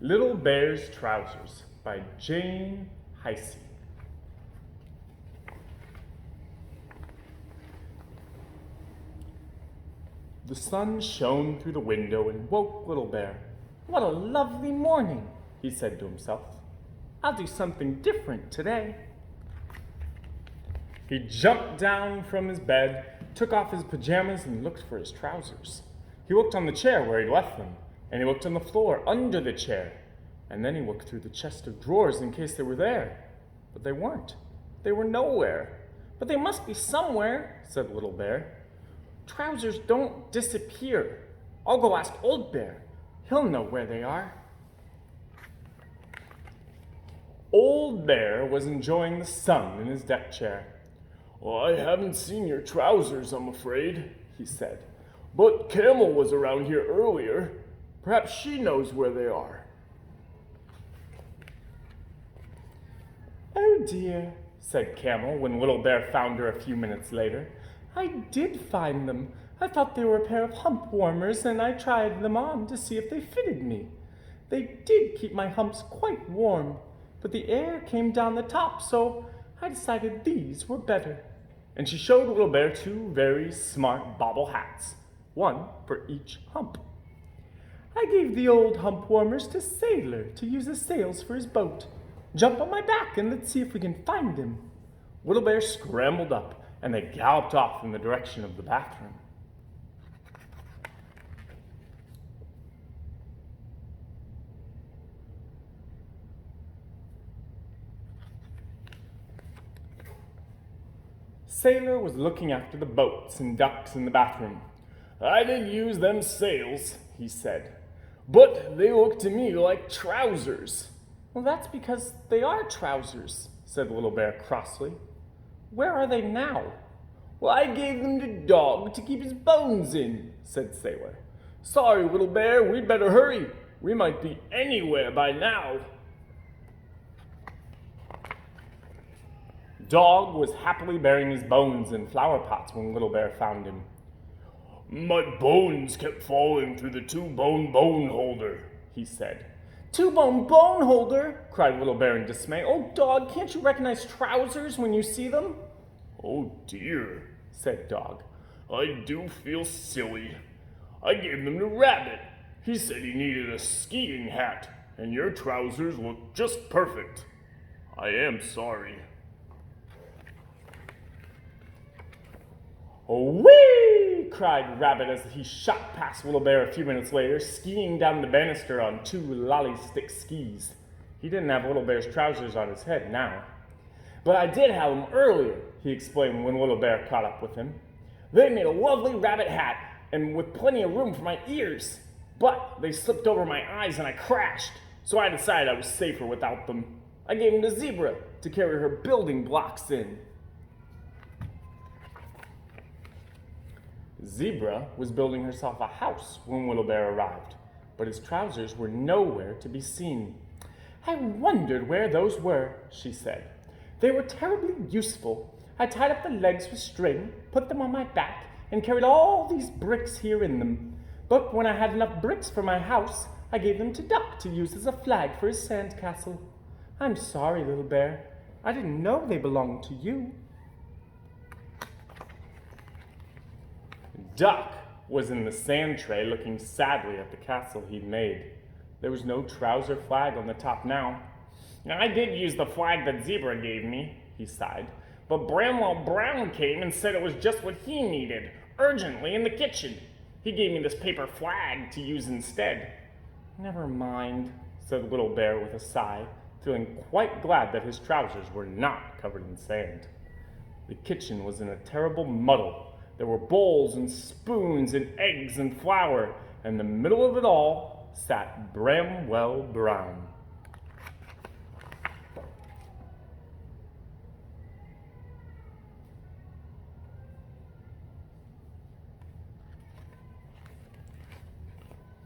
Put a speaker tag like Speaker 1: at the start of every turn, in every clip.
Speaker 1: Little Bear's Trousers by Jane Hissey. The sun shone through the window and woke Little Bear. "What a lovely morning," he said to himself. "I'll do something different today." He jumped down from his bed, took off his pajamas, and looked for his trousers. He looked on the chair where he'd left them, and he looked on the floor under the chair, and then he looked through the chest of drawers in case they were there. But they weren't. They were nowhere. "But they must be somewhere," said Little Bear. "Trousers don't disappear. I'll go ask Old Bear. He'll know where they are." Old Bear was enjoying the sun in his deck chair. "Well, I haven't seen your trousers, I'm afraid," he said. "But Camel was around here earlier. Perhaps she knows where they are." "Oh dear," said Camel when Little Bear found her a few minutes later. "I did find them. I thought they were a pair of hump warmers, and I tried them on to see if they fitted me. They did keep my humps quite warm, but the air came down the top, so I decided these were better." And she showed Little Bear two very smart bobble hats, one for each hump. "I gave the old hump warmers to Sailor to use as sails for his boat. Jump on my back and let's see if we can find him." Little Bear scrambled up, and they galloped off in the direction of the bathroom. Sailor was looking after the boats and ducks in the bathroom. "I did use them sails," he said, "but they look to me like trousers." "Well, that's because they are trousers," said Little Bear crossly. "Where are they now?" "Well, I gave them to Dog to keep his bones in," said Sailor. "Sorry, Little Bear, we'd better hurry. We might be anywhere by now." Dog was happily burying his bones in flower pots when Little Bear found him. "My bones kept falling through the two-bone bone holder," he said. "Two-bone bone holder?" cried Little Bear in dismay. "Oh, Dog, can't you recognize trousers when you see them?" "Oh, dear," said Dog. "I do feel silly. I gave them to Rabbit. He said he needed a skiing hat, and your trousers look just perfect. I am sorry." "Whee!" cried Rabbit as he shot past Little Bear a few minutes later, skiing down the banister on two lolly-stick skis. He didn't have Little Bear's trousers on his head now. "But I did have them earlier," he explained when Little Bear caught up with him. "They made a lovely rabbit hat, and with plenty of room for my ears. But they slipped over my eyes and I crashed, so I decided I was safer without them. I gave them to Zebra to carry her building blocks in." Zebra was building herself a house when Little Bear arrived, but his trousers were nowhere to be seen. "I wondered where those were," she said. "They were terribly useful. I tied up the legs with string, put them on my back, and carried all these bricks here in them. But when I had enough bricks for my house, I gave them to Duck to use as a flag for his sand castle. I'm sorry, Little Bear. I didn't know they belonged to you." Duck was in the sand tray looking sadly at the castle he'd made. There was no trouser flag on the top now. "I did use the flag that Zebra gave me," he sighed, "but Bramwell Brown came and said it was just what he needed, urgently in the kitchen. He gave me this paper flag to use instead." "Never mind," said Little Bear with a sigh, feeling quite glad that his trousers were not covered in sand. The kitchen was in a terrible muddle. There were bowls and spoons and eggs and flour, and in the middle of it all sat Bramwell Brown.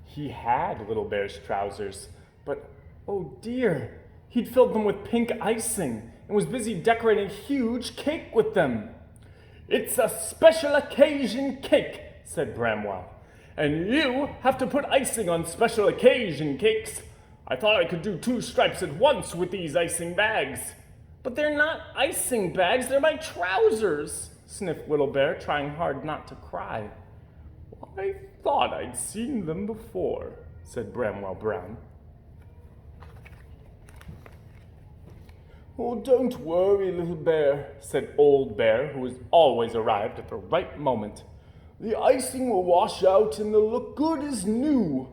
Speaker 1: He had Little Bear's trousers, but oh dear, he'd filled them with pink icing and was busy decorating a huge cake with them. "It's a special occasion cake," said Bramwell, "and you have to put icing on special occasion cakes. I thought I could do 2 stripes at once with these icing bags. But they're not icing bags, they're my trousers, sniffed Little Bear, trying hard not to cry. I thought I'd seen them before, said Bramwell Brown. Oh, don't worry, Little Bear, said Old Bear, who was always arrived at the right moment. The icing will wash out and they'll look good as new.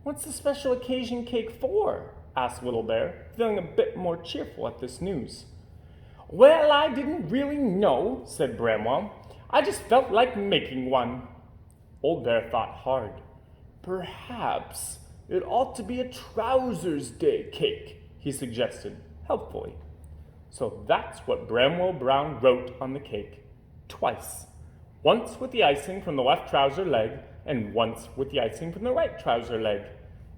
Speaker 1: What's the special occasion cake for? Asked Little Bear, feeling a bit more cheerful at this news. Well, I didn't really know, said Bramwell. I just felt like making one. Old Bear thought hard. Perhaps it ought to be a Trousers Day cake, he suggested, helpfully. So that's what Bramwell Brown wrote on the cake, twice. Once with the icing from the left trouser leg, and once with the icing from the right trouser leg.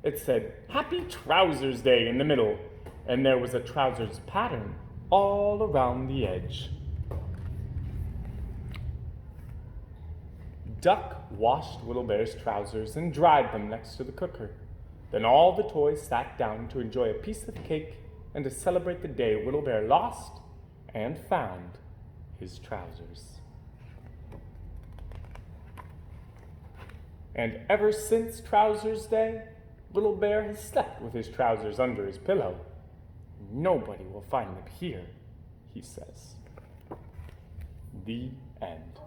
Speaker 1: It said, Happy Trousers Day in the middle, and there was a trousers pattern all around the edge. Duck washed Little Bear's trousers and dried them next to the cooker. Then all the toys sat down to enjoy a piece of cake and to celebrate the day Little Bear lost and found his trousers. And ever since Trousers Day, Little Bear has slept with his trousers under his pillow. Nobody will find them here, he says. The end.